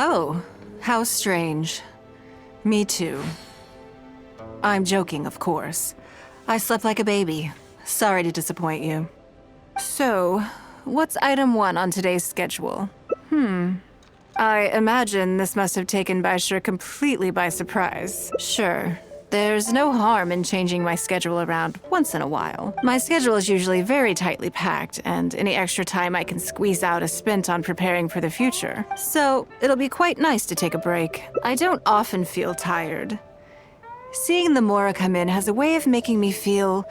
Oh, how strange. Me too. I'm joking, of course. I slept like a baby. Sorry to disappoint you. So, what's item 1 on today's schedule? I imagine this must have taken Baishir completely by surprise. Sure, there's no harm in changing my schedule around once in a while. My schedule is usually very tightly packed, and any extra time I can squeeze out is spent on preparing for the future. So, it'll be quite nice to take a break. I don't often feel tired. Seeing the MORA come in has a way of making me feel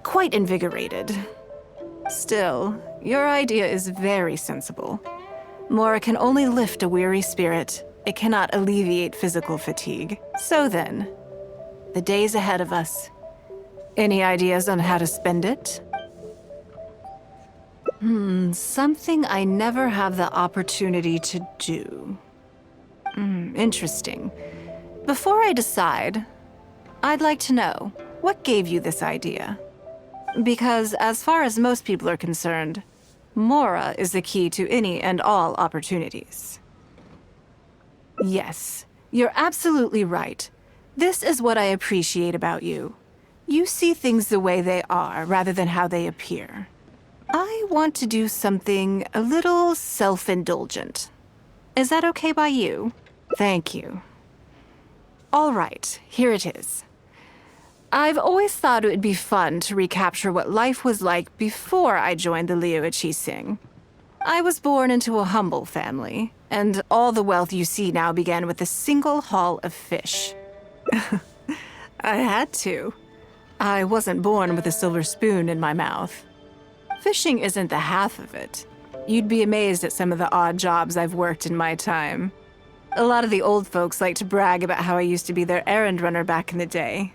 quite invigorated. Still, your idea is very sensible. MORA can only lift a weary spirit. It cannot alleviate physical fatigue. So then, the days ahead of us. Any ideas on how to spend it? Something I never have the opportunity to do. Interesting. Before I decide, I'd like to know, what gave you this idea? Because as far as most people are concerned, MORA is the key to any and all opportunities. Yes, you're absolutely right. This is what I appreciate about you. You see things the way they are rather than how they appear. I want to do something a little self-indulgent. Is that okay by you? Thank you. All right, here it is. I've always thought it would be fun to recapture what life was like before I joined the Liu Qixing. I was born into a humble family, and all the wealth you see now began with a single haul of fish. I had to. I wasn't born with a silver spoon in my mouth. Fishing isn't the half of it. You'd be amazed at some of the odd jobs I've worked in my time. A lot of the old folks like to brag about how I used to be their errand runner back in the day.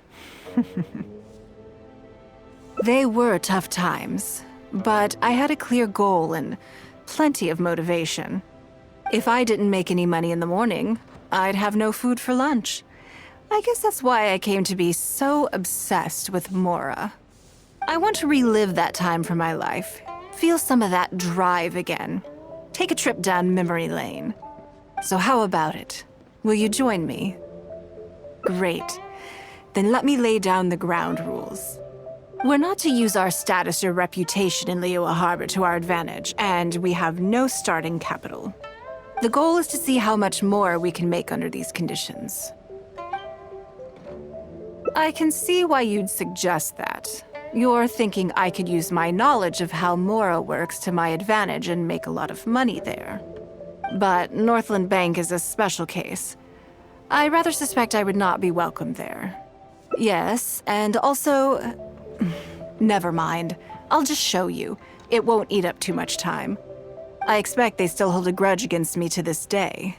They were tough times, but I had a clear goal and plenty of motivation. If I didn't make any money in the morning, I'd have no food for lunch. I guess that's why I came to be so obsessed with MORA. I want to relive that time from my life, feel some of that drive again, take a trip down memory lane. So how about it? Will you join me? Great. Then let me lay down the ground rules. We're not to use our status or reputation in Liyue Harbor to our advantage, and we have no starting capital. The goal is to see how much more we can make under these conditions. I can see why you'd suggest that. You're thinking I could use my knowledge of how MORA works to my advantage and make a lot of money there. But Northland Bank is a special case. I rather suspect I would not be welcome there. Yes, and also... Never mind. I'll just show you. It won't eat up too much time. I expect they still hold a grudge against me to this day.